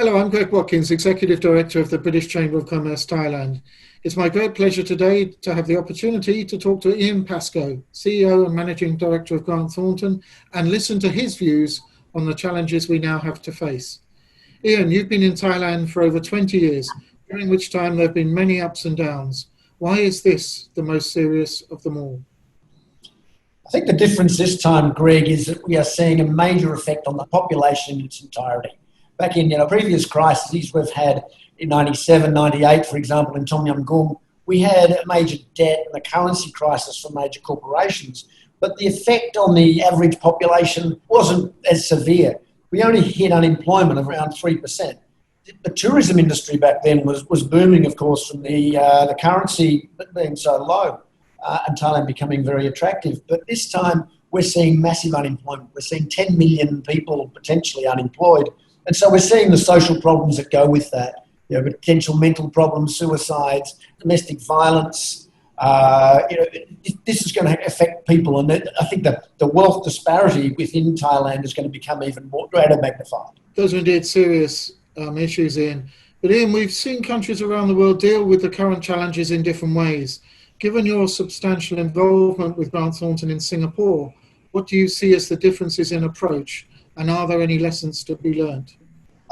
Hello, I'm Greg Watkins, Executive Director of the British Chamber of Commerce, Thailand. It's my great pleasure today to have the opportunity to talk to Ian Pascoe, CEO and Managing Director of Grant Thornton, and listen to his views on the challenges we now have to face. Ian, you've been in Thailand for over 20 years, during which time there have been many ups and downs. Why is this the most serious of them all? I think the difference this time, Greg, is that we are seeing a major effect on the population in its entirety. Back in previous crises we've had in 97, 98, for example, in Tom Yum Goong, we had a major debt and a currency crisis for major corporations, but the effect on the average population wasn't as severe. We only hit unemployment of around 3%. The tourism industry back then was booming, of course, from the currency being so low and Thailand becoming very attractive. But this time we're seeing massive unemployment. We're seeing 10 million people potentially unemployed. And so we're seeing the social problems that go with that, potential mental problems, suicides, domestic violence. This is going to affect people. And I think the wealth disparity within Thailand is going to become even more greater magnified. Those are indeed serious issues, Ian. But Ian, we've seen countries around the world deal with the current challenges in different ways. Given your substantial involvement with Grant Thornton in Singapore, what do you see as the differences in approach? And are there any lessons to be learned?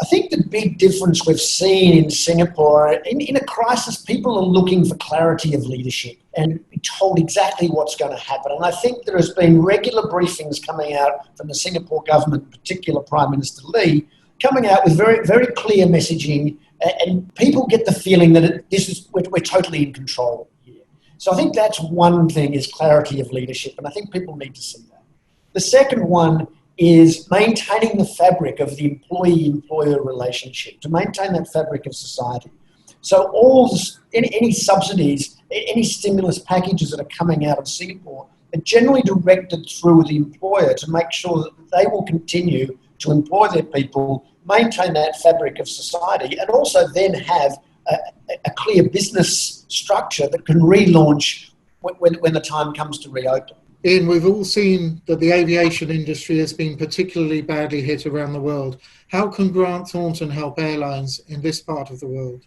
I think the big difference we've seen in Singapore, in a crisis, people are looking for clarity of leadership and be told exactly what's going to happen. And I think there has been regular briefings coming out from the Singapore government, in particular Prime Minister Lee, coming out with very, very clear messaging, and people get the feeling that we're totally in control here. So I think that's one thing, is clarity of leadership, and I think people need to see that. The second one is maintaining the fabric of the employee-employer relationship, to maintain that fabric of society. So any subsidies, any stimulus packages that are coming out of Singapore are generally directed through the employer to make sure that they will continue to employ their people, maintain that fabric of society, and also then have a clear business structure that can relaunch when the time comes to reopen. Ian, we've all seen that the aviation industry has been particularly badly hit around the world. How can Grant Thornton help airlines in this part of the world?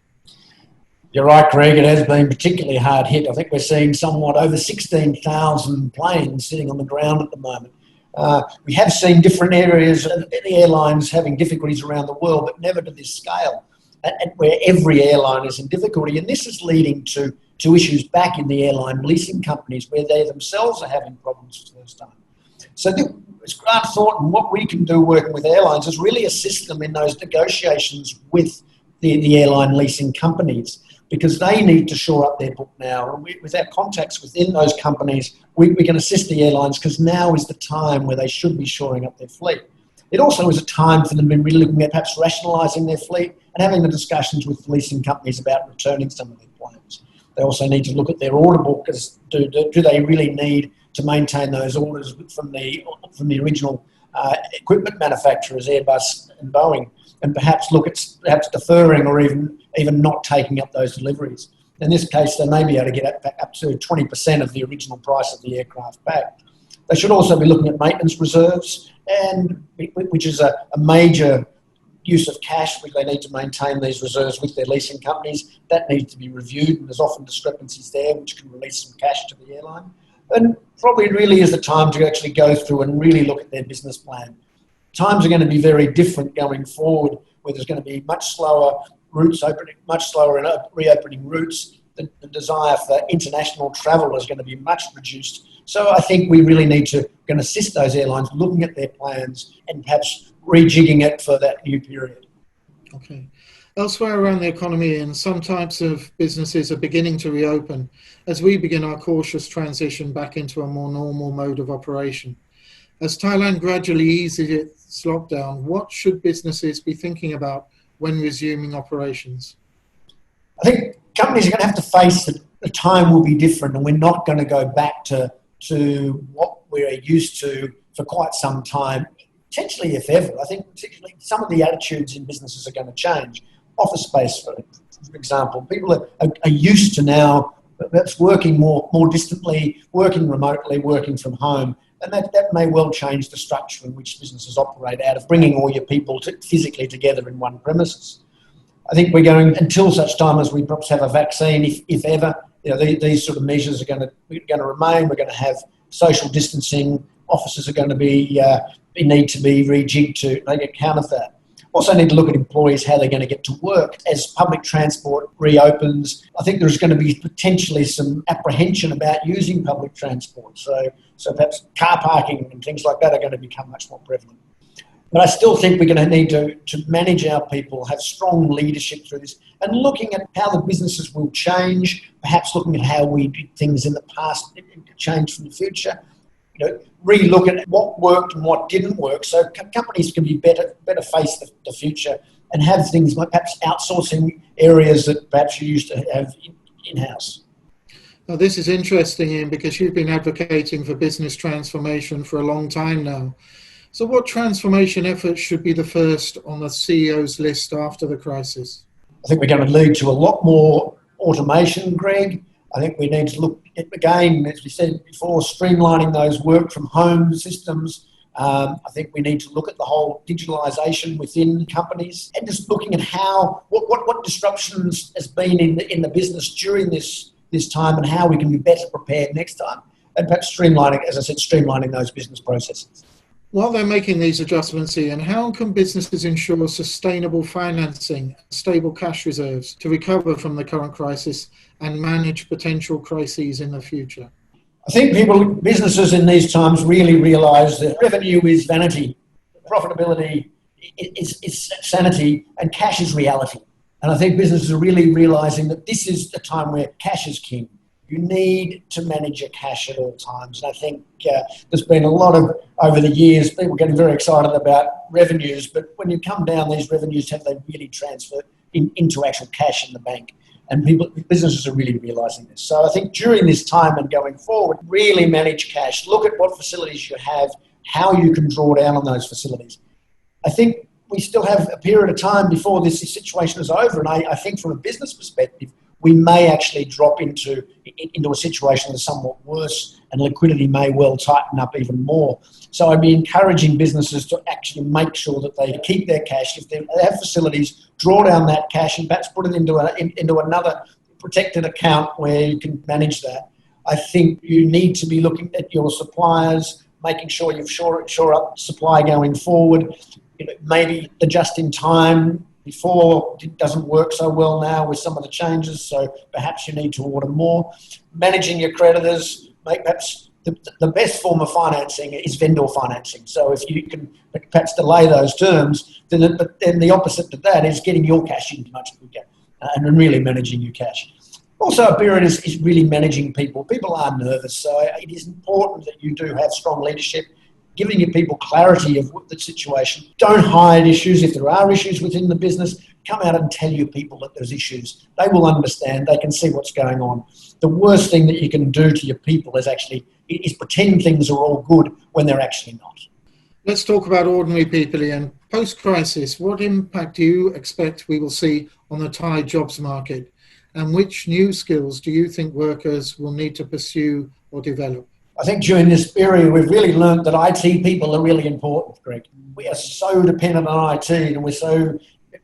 You're right, Greg. It has been particularly hard hit. I think we're seeing somewhat over 16,000 planes sitting on the ground at the moment. We have seen different areas of the airlines having difficulties around the world, but never to this scale, and where every airline is in difficulty. And this is leading to issues back in the airline leasing companies, where they themselves are having problems for the first time. So as Grant Thornton, what we can do working with airlines is really assist them in those negotiations with the airline leasing companies, because they need to shore up their book now. And with our contacts within those companies, we can assist the airlines, because now is the time where they should be shoring up their fleet. It also is a time for them to be really looking at perhaps rationalising their fleet and having the discussions with leasing companies about returning some of their planes. They also need to look at their order book, as do they really need to maintain those orders from the original equipment manufacturers, Airbus and Boeing, and perhaps look at deferring or even not taking up those deliveries. In this case, they may be able to get up to 20% of the original price of the aircraft back. They should also be looking at maintenance reserves, and which is a major use of cash, where they need to maintain these reserves with their leasing companies. That needs to be reviewed, and there's often discrepancies there which can release some cash to the airline. And probably really is the time to actually go through and really look at their business plan. Times are going to be very different going forward, where there's going to be much slower routes opening, much slower in reopening routes. The desire for international travel is going to be much reduced. So I think we really need to assist those airlines looking at their plans and perhaps rejigging it for that new period. Okay. Elsewhere around the economy, and some types of businesses are beginning to reopen as we begin our cautious transition back into a more normal mode of operation. As Thailand gradually eases its lockdown, what should businesses be thinking about when resuming operations? I think companies are going to have to face that the time will be different, and we're not going to go back to what we're used to for quite some time, potentially if ever. I think particularly some of the attitudes in businesses are going to change. Office space, for example. People are used to now perhaps working more distantly, working remotely, working from home, And that may well change the structure in which businesses operate out of bringing all your people physically together in one premises. I think we're going, until such time as we perhaps have a vaccine, if ever, these sort of measures are going to remain. We're going to have social distancing. Offices are going to need to be rejigged to take account of that. Also need to look at employees, how they're going to get to work. As public transport reopens, I think there's going to be potentially some apprehension about using public transport. So perhaps car parking and things like that are going to become much more prevalent. But I still think we're going to need to manage our people, have strong leadership through this, and looking at how the businesses will change, perhaps looking at how we did things in the past, change from the future. Re-look at what worked and what didn't work, so companies can be better face the future and have things like perhaps outsourcing areas that perhaps you used to have in-house. Now, this is interesting, Ian, because you've been advocating for business transformation for a long time now. So what transformation efforts should be the first on the CEO's list after the crisis? I think we're going to lead to a lot more automation, Greg. I think we need to look at, again, as we said before, streamlining those work from home systems. I think we need to look at the whole digitalisation within companies and just looking at what disruptions has been in the business during this time and how we can be better prepared next time. And perhaps streamlining those business processes. While they're making these adjustments, Ian, how can businesses ensure sustainable financing, stable cash reserves to recover from the current crisis and manage potential crises in the future? I think businesses in these times really realise that revenue is vanity, profitability is sanity, and cash is reality. And I think businesses are really realising that this is the time where cash is king. You need to manage your cash at all times. And I think there's been a lot of, over the years, people getting very excited about revenues, but when you come down, these revenues, have they really transferred into actual cash in the bank? And businesses are really realising this. So I think during this time and going forward, really manage cash. Look at what facilities you have, how you can draw down on those facilities. I think we still have a period of time before this situation is over. And I think from a business perspective, we may actually drop into a situation that's somewhat worse, and liquidity may well tighten up even more. So I'd be encouraging businesses to actually make sure that they keep their cash. If they have facilities, draw down that cash and perhaps put it into another protected account where you can manage that. I think you need to be looking at your suppliers, making sure you've shore up supply going forward. Maybe the just in time before it doesn't work so well now with some of the changes, so perhaps you need to order more. Managing your creditors, perhaps the best form of financing is vendor financing. So if you can perhaps delay those terms, then the opposite to that is getting your cash in much quicker and really managing your cash. Also, a period is really managing people. People are nervous, so it is important that you do have strong leadership, giving your people clarity of the situation. Don't hide issues. If there are issues within the business, come out and tell your people that there's issues. They will understand. They can see what's going on. The worst thing that you can do to your people is pretend things are all good when they're actually not. Let's talk about ordinary people, Ian. Post-crisis, what impact do you expect we will see on the Thai jobs market? And which new skills do you think workers will need to pursue or develop? I think during this period, we've really learned that IT people are really important, Greg. We are so dependent on IT, and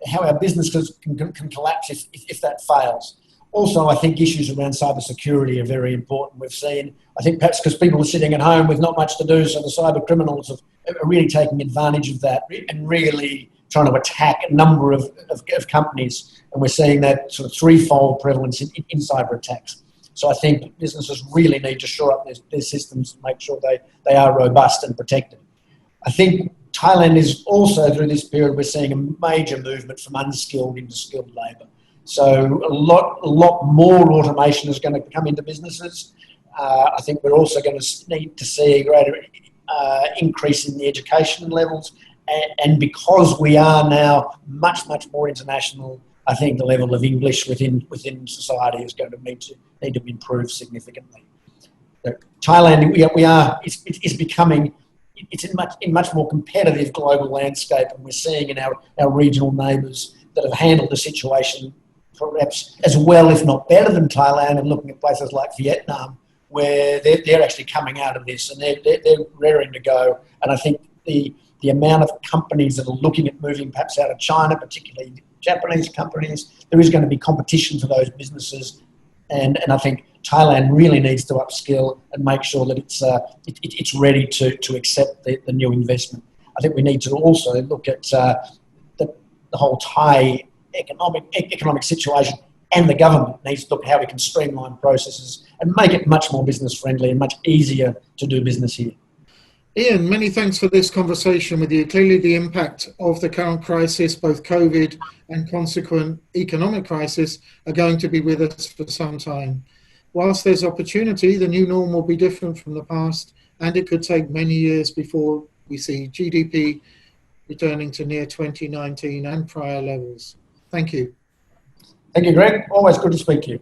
how our businesses can collapse if that fails. Also, I think issues around cybersecurity are very important. We've seen, I think perhaps because people are sitting at home with not much to do, so the cyber criminals are really taking advantage of that and really trying to attack a number of companies. And we're seeing that sort of threefold prevalence in cyber attacks. So I think businesses really need to shore up their systems and make sure they are robust and protected. I think Thailand is also, through this period, we're seeing a major movement from unskilled into skilled labour. So a lot more automation is going to come into businesses. I think we're also going to need to see a greater increase in the education levels. And because we are now much more international, I think the level of English within society is going to need to be improved significantly. Thailand, it's becoming, it's in much more competitive global landscape, and we're seeing in our regional neighbours that have handled the situation perhaps as well, if not better than Thailand, and looking at places like Vietnam, where they're actually coming out of this, and they're raring to go. And I think the amount of companies that are looking at moving perhaps out of China, particularly Japanese companies, there is going to be competition for those businesses. And I think Thailand really needs to upskill and make sure that it's ready to accept the new investment. I think we need to also look at the whole Thai economic situation, and the government needs to look at how we can streamline processes and make it much more business friendly and much easier to do business here. Ian, many thanks for this conversation with you. Clearly the impact of the current crisis, both COVID and consequent economic crisis, are going to be with us for some time. Whilst there's opportunity, the new norm will be different from the past, and it could take many years before we see GDP returning to near 2019 and prior levels. Thank you. Thank you, Greg. Always good to speak to you.